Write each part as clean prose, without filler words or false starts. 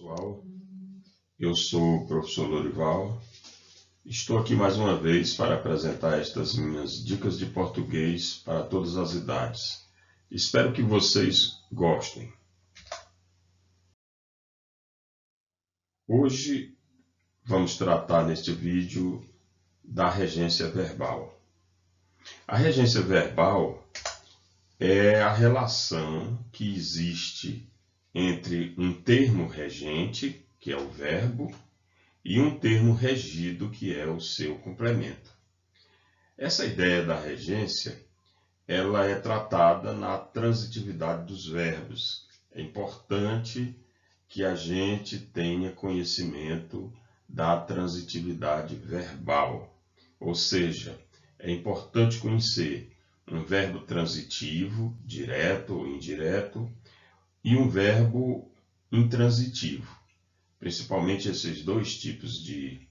Pessoal, eu sou o professor Lorival. Estou aqui mais uma vez para apresentar estas minhas dicas de português para todas as idades. Espero que vocês gostem. Hoje vamos tratar neste vídeo da regência verbal. A regência verbal é a relação que existe entre um termo regente, que é o verbo, e um termo regido, que é o seu complemento. Essa ideia da regência, ela é tratada na transitividade dos verbos. É importante que a gente tenha conhecimento da transitividade verbal. Ou seja, é importante conhecer um verbo transitivo, direto ou indireto, e um verbo intransitivo. Principalmente esses dois tipos de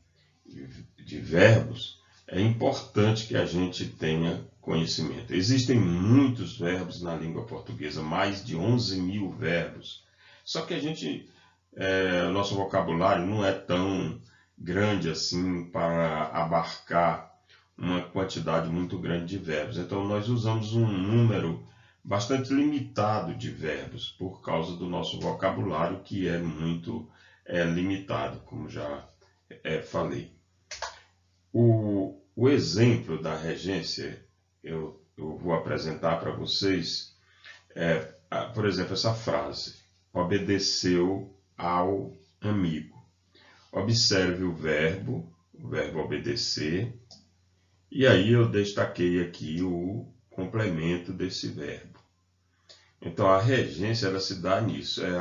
verbos, é importante que a gente tenha conhecimento. Existem muitos verbos na língua portuguesa, mais de 11.000 verbos. Só que nosso vocabulário não é tão grande assim para abarcar uma quantidade muito grande de verbos. Então nós usamos um número bastante limitado de verbos, por causa do nosso vocabulário, que é muito limitado, como já falei. O exemplo da regência eu vou apresentar para vocês, por exemplo, essa frase: obedeceu ao amigo. Observe o verbo obedecer, e aí eu destaquei aqui o complemento desse verbo. Então a regência, ela se dá nisso, é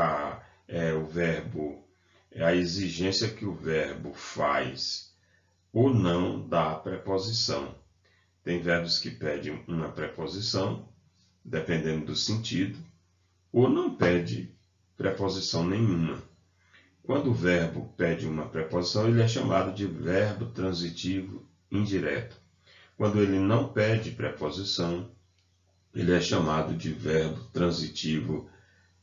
a exigência que o verbo faz ou não da preposição. Tem verbos que pedem uma preposição, dependendo do sentido, ou não pede preposição nenhuma. Quando o verbo pede uma preposição, ele é chamado de verbo transitivo indireto. Quando ele não pede preposição, ele é chamado de verbo transitivo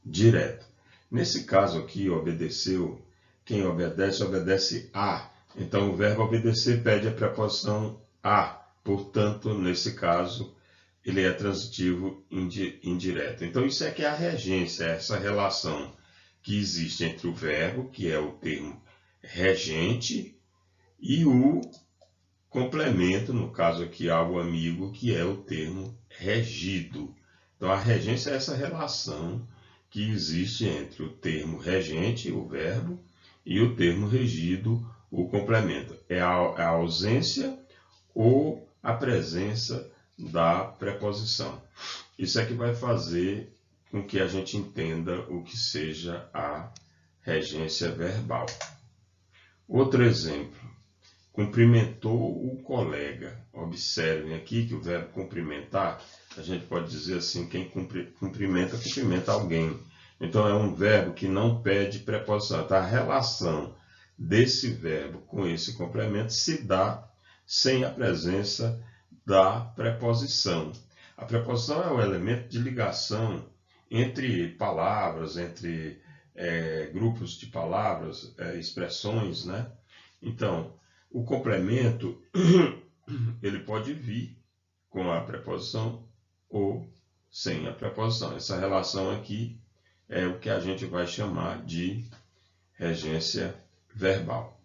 direto. Nesse caso aqui, obedeceu, quem obedece, obedece a. Então o verbo obedecer pede a preposição a. Portanto, nesse caso, ele é transitivo indireto. Então isso é que é a regência, essa relação que existe entre o verbo, que é o termo regente, e o complemento, no caso aqui, ao amigo, que é o termo regido. Então a regência é essa relação que existe entre o termo regente, o verbo, e o termo regido, o complemento. É a ausência ou a presença da preposição. Isso é que vai fazer com que a gente entenda o que seja a regência verbal. Outro exemplo: cumprimentou o colega. Observem aqui que o verbo cumprimentar, a gente pode dizer assim: quem cumprimenta, cumprimenta alguém. Então é um verbo que não pede preposição. Então, a relação desse verbo com esse complemento se dá sem a presença da preposição. A preposição é o elemento de ligação entre palavras, entre grupos de palavras, expressões, né? Então, o complemento, ele pode vir com a preposição ou sem a preposição. Essa relação aqui é o que a gente vai chamar de regência verbal.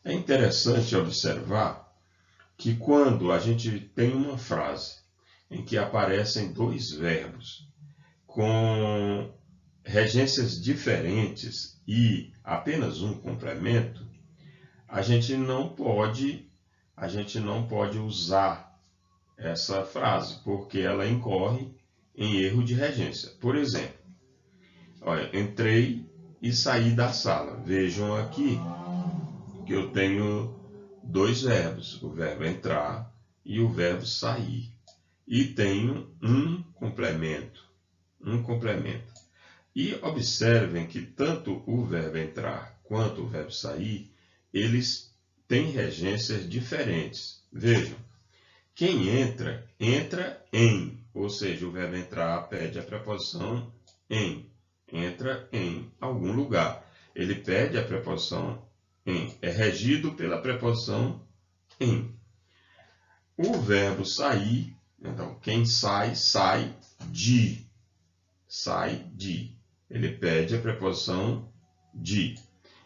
É interessante observar que quando a gente tem uma frase em que aparecem dois verbos com regências diferentes e apenas um complemento, a gente não pode usar essa frase, porque ela incorre em erro de regência. Por exemplo, olha, entrei e saí da sala. Vejam aqui que eu tenho dois verbos, o verbo entrar e o verbo sair. E tenho um complemento. E observem que tanto o verbo entrar quanto o verbo sair, eles têm regências diferentes. Vejam, quem entra, entra em, ou seja, o verbo entrar pede a preposição em, entra em algum lugar. ele pede a preposição em. É regido pela preposição em. O verbo sair, então, quem sai, sai de. Sai de. Ele pede a preposição de.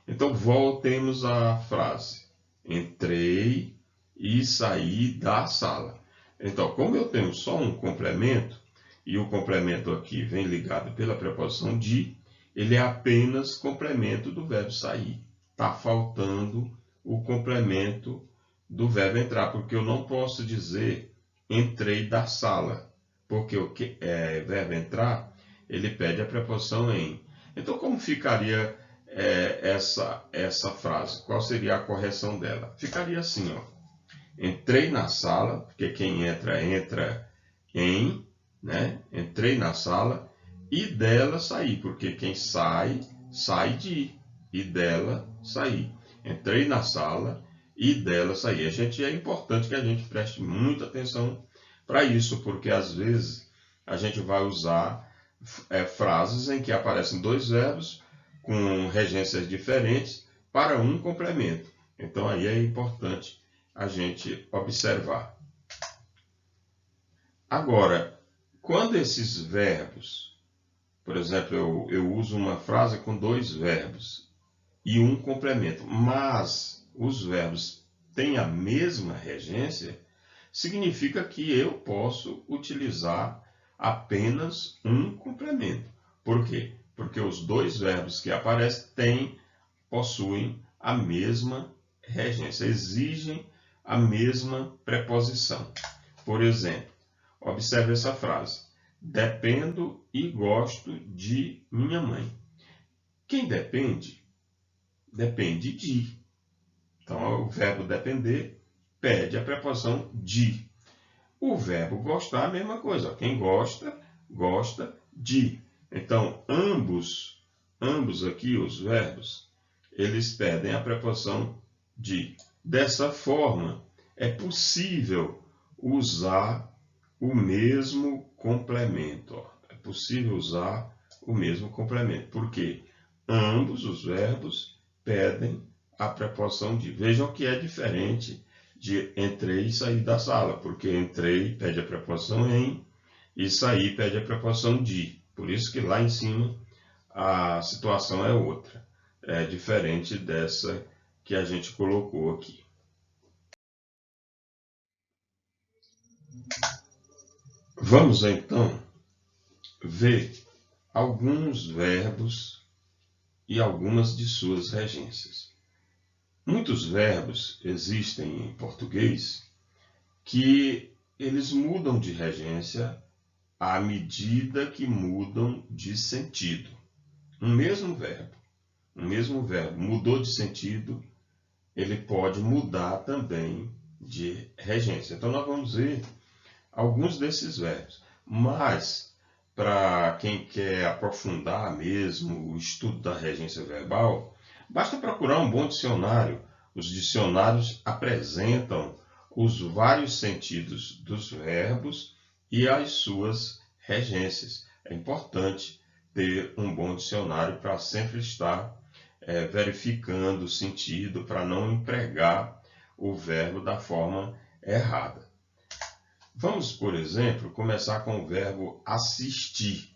Então, voltemos à frase. Entrei e saí da sala. Então, como eu tenho só um complemento, e o complemento aqui vem ligado pela preposição de, ele é apenas complemento do verbo sair. Está faltando o complemento do verbo entrar, porque eu não posso dizer entrei da sala, porque o verbo entrar, ele pede a preposição em. Então, como ficaria essa frase? Qual seria a correção dela? Ficaria assim, ó. Entrei na sala, porque quem entra, entra em, né? Entrei na sala e dela saí, porque quem sai, sai de, e dela saí. Entrei na sala e dela saí. É importante que a gente preste muita atenção para isso, porque às vezes a gente vai usar frases em que aparecem dois verbos com regências diferentes para um complemento. Então aí é importante a gente observar. Agora, quando esses verbos, por exemplo, eu uso uma frase com dois verbos e um complemento, mas os verbos têm a mesma regência, significa que eu posso utilizar apenas um complemento. Por quê? Porque os dois verbos que aparecem possuem a mesma regência, exigem a mesma preposição. Por exemplo, observe essa frase. Dependo e gosto de minha mãe. Quem depende? Depende de. Então, o verbo depender pede a preposição de. O verbo gostar, a mesma coisa. Quem gosta, gosta de. Então, ambos aqui, os verbos, eles pedem a preposição de. Dessa forma, é possível usar o mesmo complemento. É possível usar o mesmo complemento. Porque ambos os verbos pedem a preposição de. Vejam que é diferente de entrei e saí da sala, porque entrei pede a preposição em e saí pede a preposição de. Por isso que lá em cima a situação é outra. É diferente dessa que a gente colocou aqui. Vamos então ver alguns verbos e algumas de suas regências. Muitos verbos existem em português que eles mudam de regência à medida que mudam de sentido. Um mesmo verbo mudou de sentido, ele pode mudar também de regência. Então, nós vamos ver alguns desses verbos. Mas, para quem quer aprofundar mesmo o estudo da regência verbal, basta procurar um bom dicionário. Os dicionários apresentam os vários sentidos dos verbos e as suas regências. É importante ter um bom dicionário para sempre estar verificando o sentido, para não empregar o verbo da forma errada. Vamos, por exemplo, começar com o verbo assistir.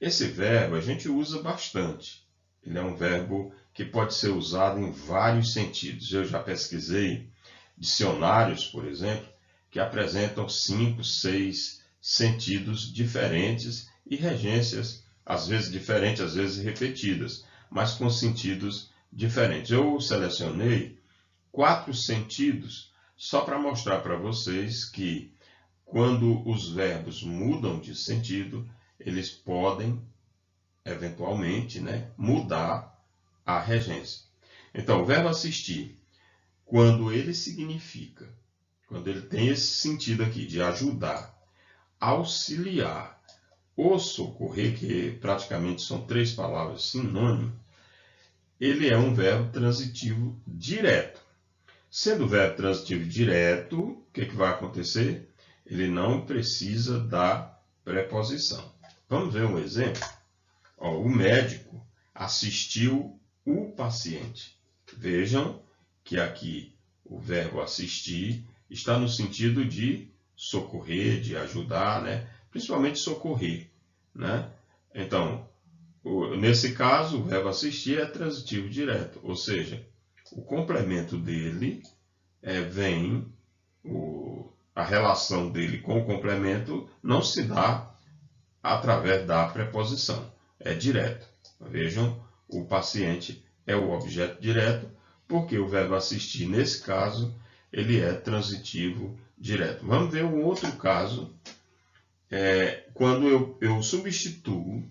Esse verbo a gente usa bastante. Ele é um verbo que pode ser usado em vários sentidos. Eu já pesquisei dicionários, por exemplo, que apresentam 5, 6 sentidos diferentes e regências, às vezes diferentes, às vezes repetidas, mas com sentidos diferentes. Eu selecionei 4 sentidos só para mostrar para vocês que quando os verbos mudam de sentido, eles podem, eventualmente, mudar a regência. Então, o verbo assistir, quando ele tem esse sentido aqui de ajudar, auxiliar ou socorrer, que praticamente são 3 palavras sinônimas, ele é um verbo transitivo direto. Sendo verbo transitivo direto, o que vai acontecer? Ele não precisa da preposição. Vamos ver um exemplo? O médico assistiu paciente. Vejam que aqui o verbo assistir está no sentido de socorrer, de ajudar, né? Principalmente socorrer, né? Então, nesse caso, o verbo assistir é transitivo direto, ou seja, o complemento dele vem, a relação dele com o complemento não se dá através da preposição, é direto. Vejam, o paciente é o objeto direto, porque o verbo assistir, nesse caso, ele é transitivo direto. Vamos ver um outro caso, quando eu substituo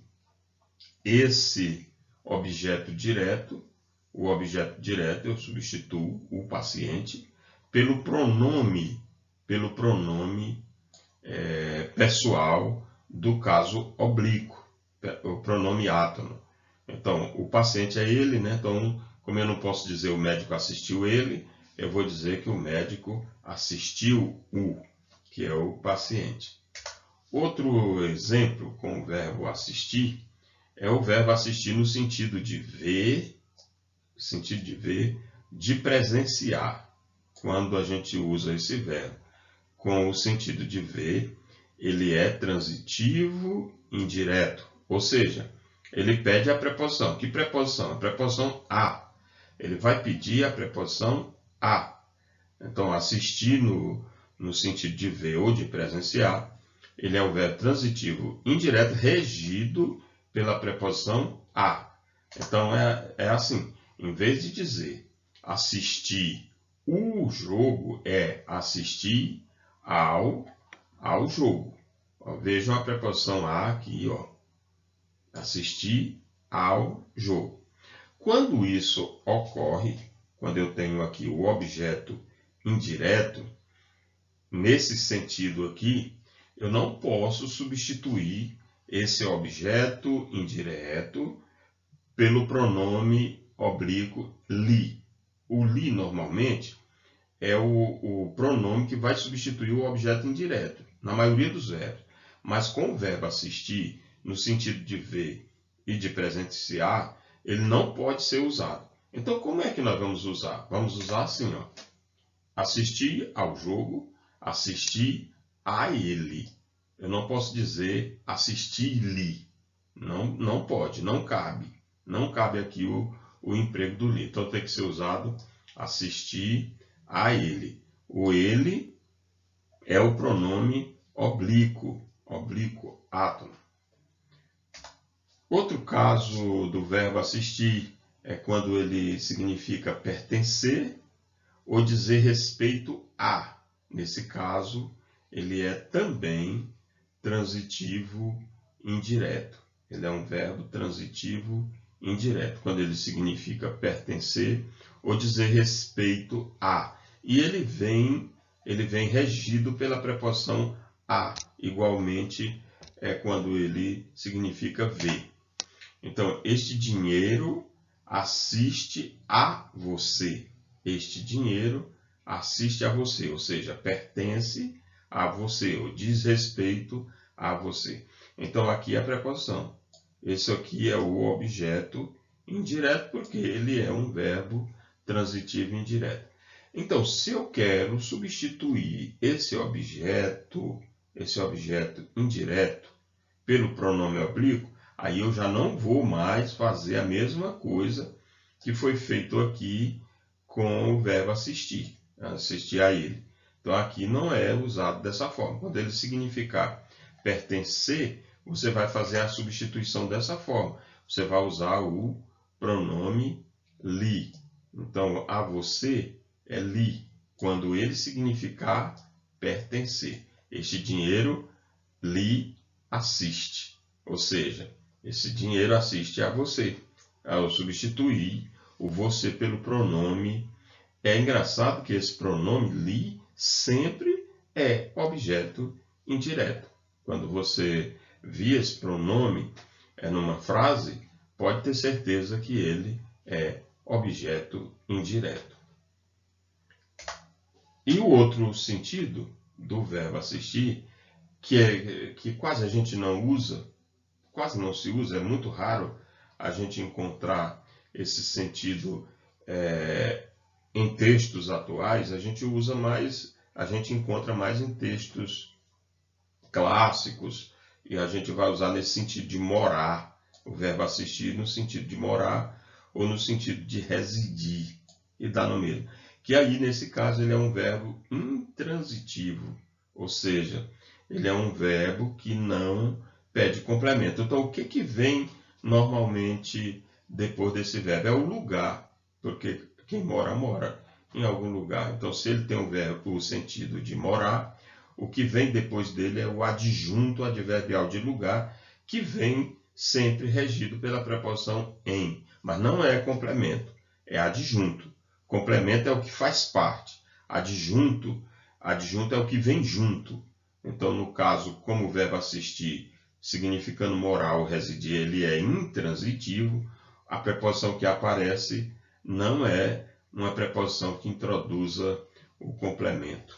esse objeto direto, o objeto direto eu substituo o paciente pelo pronome pessoal do caso oblíquo, o pronome átono. Então, o paciente é ele, né? Então, como eu não posso dizer o médico assistiu ele, eu vou dizer que o médico assistiu o, que é o paciente. Outro exemplo com o verbo assistir é o verbo assistir no sentido de ver, de presenciar. Quando a gente usa esse verbo com o sentido de ver, ele é transitivo indireto, ou seja, ele pede a preposição. Que preposição? A preposição a. Ele vai pedir a preposição a. Então, assistir no sentido de ver ou de presenciar, ele é um verbo transitivo indireto regido pela preposição a. Então, é assim, em vez de dizer assistir o jogo, é assistir ao jogo. Ó, vejam a preposição a aqui, ó. Assistir ao jogo. Quando isso ocorre, quando eu tenho aqui o objeto indireto, nesse sentido aqui, eu não posso substituir esse objeto indireto pelo pronome oblíquo li. O li, normalmente, é o pronome que vai substituir o objeto indireto, na maioria dos verbos. Mas com o verbo assistir, no sentido de ver e de presenciar, ele não pode ser usado. Então, como é que nós vamos usar? Vamos usar assim, ó. Assistir ao jogo, assistir a ele. Eu não posso dizer assistir-lhe. Não pode, não cabe. Não cabe aqui o emprego do li. Então, tem que ser usado assistir a ele. O ele é o pronome oblíquo, átono. Outro caso do verbo assistir é quando ele significa pertencer ou dizer respeito a. Nesse caso, ele é também transitivo indireto. Ele é um verbo transitivo indireto, quando ele significa pertencer ou dizer respeito a. E ele vem regido pela preposição a. Igualmente, é quando ele significa ver. Então, este dinheiro assiste a você. Este dinheiro assiste a você, ou seja, pertence a você, ou diz respeito a você. Então, aqui é a preposição. Esse aqui é o objeto indireto, porque ele é um verbo transitivo indireto. Então, se eu quero substituir esse objeto indireto pelo pronome oblíquo, aí eu já não vou mais fazer a mesma coisa que foi feito aqui com o verbo assistir a ele. Então, aqui não é usado dessa forma. Quando ele significar pertencer, você vai fazer a substituição dessa forma. Você vai usar o pronome li. Então, a você é li, quando ele significar pertencer. Este dinheiro lhe assiste. Ou seja, esse dinheiro assiste a você. Ao substituir o você pelo pronome, é engraçado que esse pronome li sempre é objeto indireto. Quando você via esse pronome numa frase, pode ter certeza que ele é objeto indireto. E o outro sentido do verbo assistir, que quase a gente não usa, quase não se usa, é muito raro a gente encontrar esse sentido em textos atuais, a gente usa mais, a gente encontra mais em textos clássicos, e a gente vai usar nesse sentido de morar, o verbo assistir no sentido de morar, ou no sentido de residir, e dá no mesmo. Que aí, nesse caso, ele é um verbo intransitivo, ou seja, ele é um verbo que não pede complemento. Então, o que vem normalmente depois desse verbo? É o lugar, porque quem mora, mora em algum lugar. Então, se ele tem o sentido de morar, o que vem depois dele é o adjunto adverbial de lugar, que vem sempre regido pela preposição em, mas não é complemento, é adjunto. Complemento é o que faz parte. Adjunto é o que vem junto. Então, no caso, como o verbo assistir, significando morar ou residir, ele é intransitivo, a preposição que aparece não é uma preposição que introduza o complemento.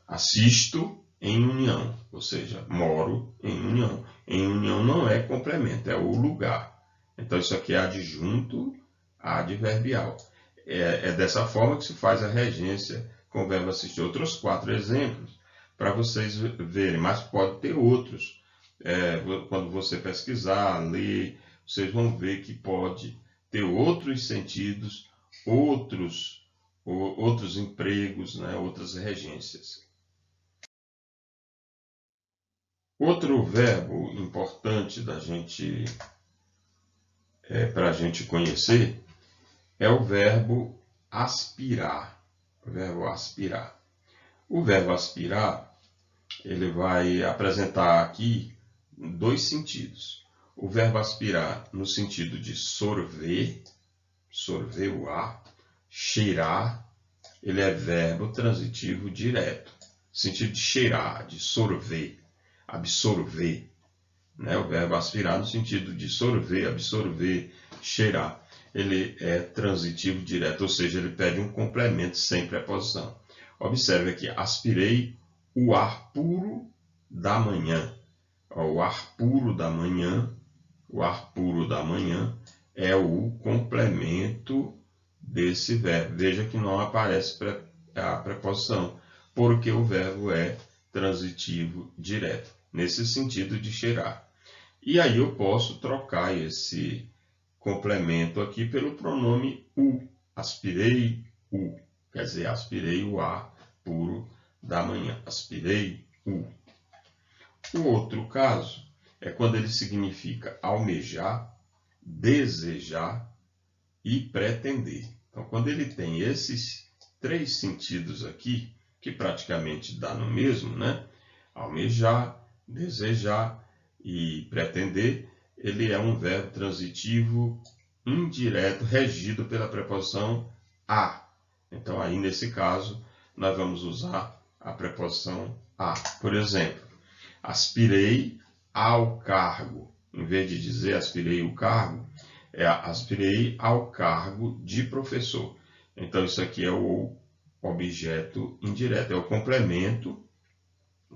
Assisto em união, ou seja, moro em união. Em união não é complemento, é o lugar. Então, isso aqui é adjunto adverbial. É dessa forma que se faz a regência com o verbo assistir. Outros 4 exemplos para vocês verem, mas pode ter outros. Quando você pesquisar, ler, vocês vão ver que pode ter outros sentidos, outros empregos, né, outras regências. Outro verbo importante para a gente conhecer é o verbo aspirar. O verbo aspirar. O verbo aspirar, ele vai apresentar aqui 2 sentidos. O verbo aspirar no sentido de sorver o ar, cheirar, ele é verbo transitivo direto. Sentido de cheirar, de sorver, absorver. Né? O verbo aspirar no sentido de sorver, absorver, cheirar. Ele é transitivo direto, ou seja, ele pede um complemento sem preposição. Observe aqui, aspirei o ar puro da manhã. O ar puro da manhã, é o complemento desse verbo. Veja que não aparece a preposição, porque o verbo é transitivo direto, nesse sentido de cheirar. E aí eu posso trocar esse complemento aqui pelo pronome o. Aspirei o. Quer dizer, aspirei o ar puro da manhã. Aspirei o. O outro caso é quando ele significa almejar, desejar e pretender. Então, quando ele tem esses 3 sentidos aqui, que praticamente dá no mesmo, né? Almejar, desejar e pretender, ele é um verbo transitivo indireto, regido pela preposição a. Então, aí nesse caso, nós vamos usar a preposição a. Por exemplo, aspirei ao cargo. Em vez de dizer aspirei o cargo, aspirei ao cargo de professor. Então, isso aqui é o objeto indireto, é o complemento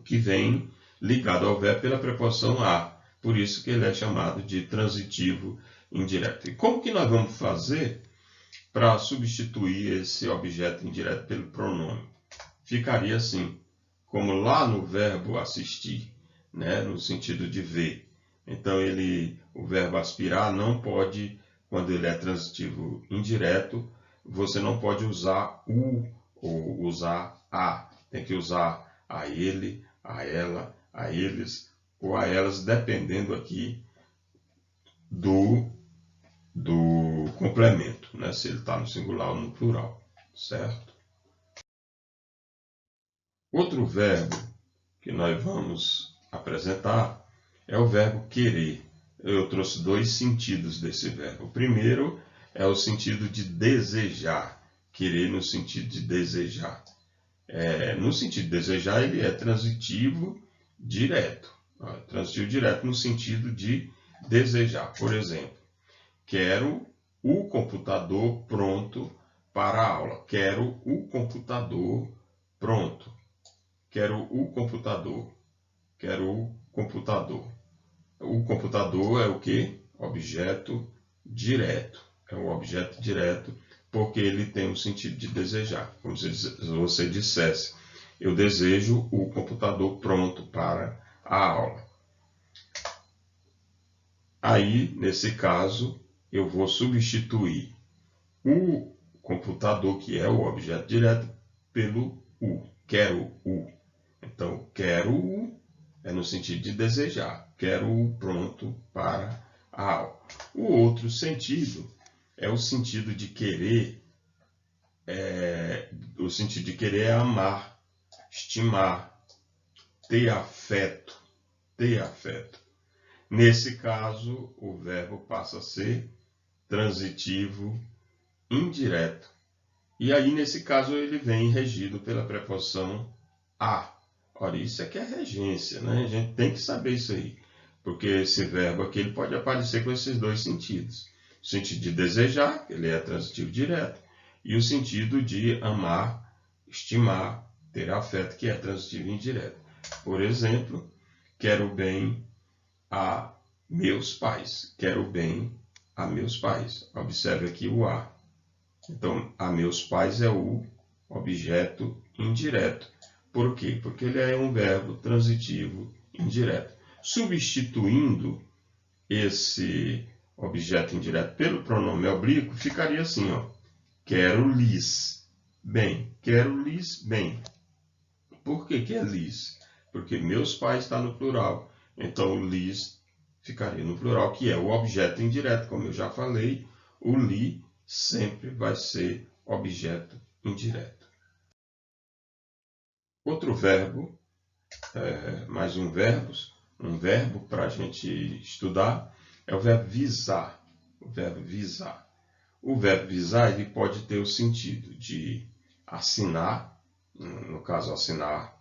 que vem ligado ao verbo pela preposição a. Por isso que ele é chamado de transitivo indireto. E como que nós vamos fazer para substituir esse objeto indireto pelo pronome? Ficaria assim, como lá no verbo assistir, né, no sentido de ver. Então, o verbo aspirar não pode, quando ele é transitivo indireto, você não pode usar o ou usar a. Tem que usar a ele, a ela, a eles ou a elas, dependendo aqui do complemento, né? Se ele está no singular ou no plural, certo? Outro verbo que nós vamos apresentar é o verbo querer. Eu trouxe 2 sentidos desse verbo. O primeiro é o sentido de desejar, querer no sentido de desejar. No sentido de desejar, ele é transitivo direto. Transitivo direto no sentido de desejar. Por exemplo, quero o computador pronto para a aula. Quero o computador pronto. Quero o computador. Quero o computador. O computador é o quê? Objeto direto. É um objeto direto porque ele tem o sentido de desejar. Como se você dissesse, eu desejo o computador pronto para a aula. Aí, nesse caso, eu vou substituir o computador, que é o objeto direto, pelo o. Quero o. Então, quero o é no sentido de desejar. Quero o pronto para a aula. O outro sentido é o sentido de querer. O sentido de querer é amar, estimar, ter afeto. Ter afeto. Nesse caso, o verbo passa a ser transitivo indireto. E aí, nesse caso, ele vem regido pela preposição a. Ora, isso aqui é regência, né? A gente tem que saber isso aí. Porque esse verbo aqui ele pode aparecer com esses dois sentidos. O sentido de desejar, ele é transitivo direto, e o sentido de amar, estimar, ter afeto, que é transitivo indireto. Por exemplo, quero bem a meus pais. Quero bem a meus pais. Observe aqui o a. Então, a meus pais é o objeto indireto. Por quê? Porque ele é um verbo transitivo indireto. Substituindo esse objeto indireto pelo pronome oblíquo, ficaria assim, ó. Quero-lhes bem. Quero-lhes bem. Por que é lhes? Porque meus pais está no plural. Então, lhes ficaria no plural, que é o objeto indireto. Como eu já falei, o li sempre vai ser objeto indireto. Outro verbo, mais um verbo para a gente estudar, é o verbo visar. O verbo visar. O verbo visar ele pode ter o sentido de assinar, no caso assinar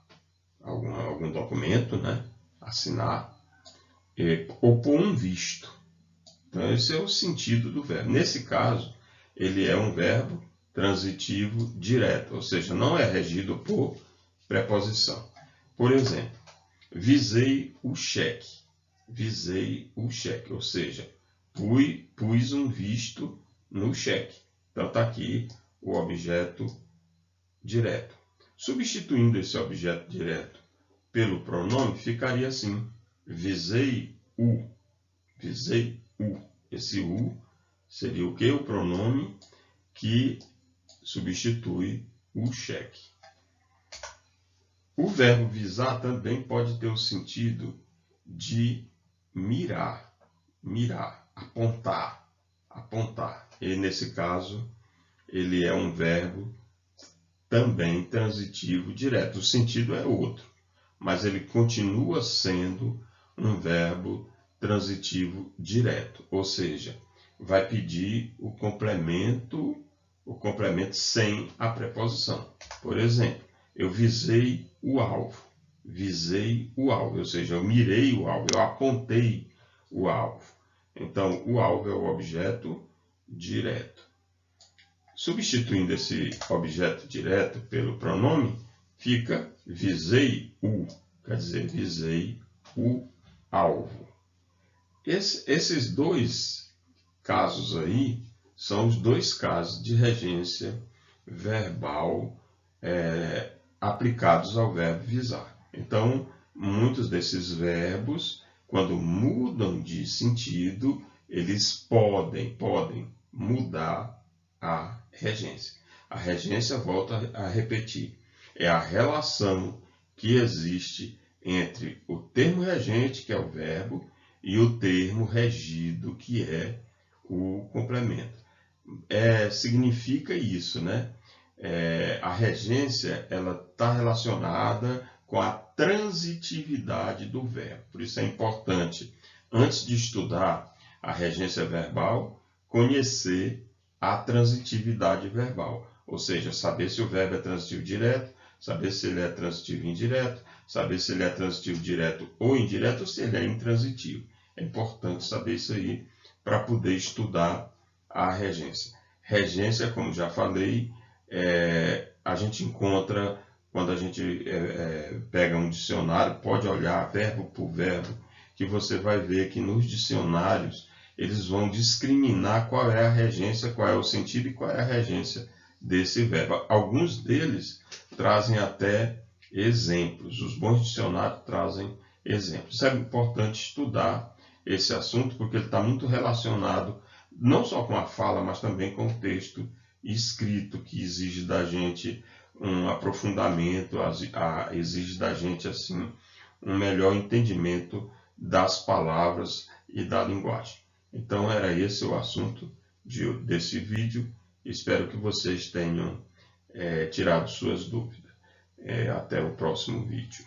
algum documento, né? Assinar, ou pôr um visto. Então esse é o sentido do verbo. Nesse caso, ele é um verbo transitivo direto, ou seja, não é regido por preposição. Por exemplo, visei o cheque. Visei o cheque, ou seja, pus um visto no cheque. Então está aqui o objeto direto. Substituindo esse objeto direto pelo pronome, ficaria assim: visei o. Visei o. Esse u seria o que? O pronome que substitui o cheque. O verbo visar também pode ter o sentido de mirar, apontar, apontar. E nesse caso, ele é um verbo também transitivo direto. O sentido é outro, mas ele continua sendo um verbo transitivo direto, ou seja, vai pedir o complemento sem a preposição. Por exemplo, eu visei o alvo. Visei o alvo, ou seja, eu mirei o alvo, eu apontei o alvo. Então, o alvo é o objeto direto. Substituindo esse objeto direto pelo pronome, fica visei o, quer dizer, visei o alvo. Esses dois casos aí são os dois casos de regência verbal aplicados ao verbo visar. Então, muitos desses verbos, quando mudam de sentido, eles podem mudar a regência. A regência, volta a repetir, é a relação que existe entre o termo regente, que é o verbo, e o termo regido, que é o complemento. Significa isso, né? A regência ela está relacionada com a transitividade do verbo. Por isso é importante, antes de estudar a regência verbal, conhecer a transitividade verbal. Ou seja, saber se o verbo é transitivo direto, saber se ele é transitivo indireto, saber se ele é transitivo direto ou indireto, ou se ele é intransitivo. É importante saber isso aí para poder estudar a regência. Regência, como já falei, a gente encontra quando a gente pega um dicionário, pode olhar verbo por verbo, que você vai ver que nos dicionários eles vão discriminar qual é a regência, qual é o sentido e qual é a regência desse verbo. Alguns deles trazem até exemplos, os bons dicionários trazem exemplos. Isso é importante estudar esse assunto, porque ele está muito relacionado não só com a fala, mas também com o texto escrito, que exige da gente um aprofundamento, exige da gente assim um melhor entendimento das palavras e da linguagem. Então era esse o assunto desse vídeo. Espero que vocês tenham tirado suas dúvidas. Até o próximo vídeo.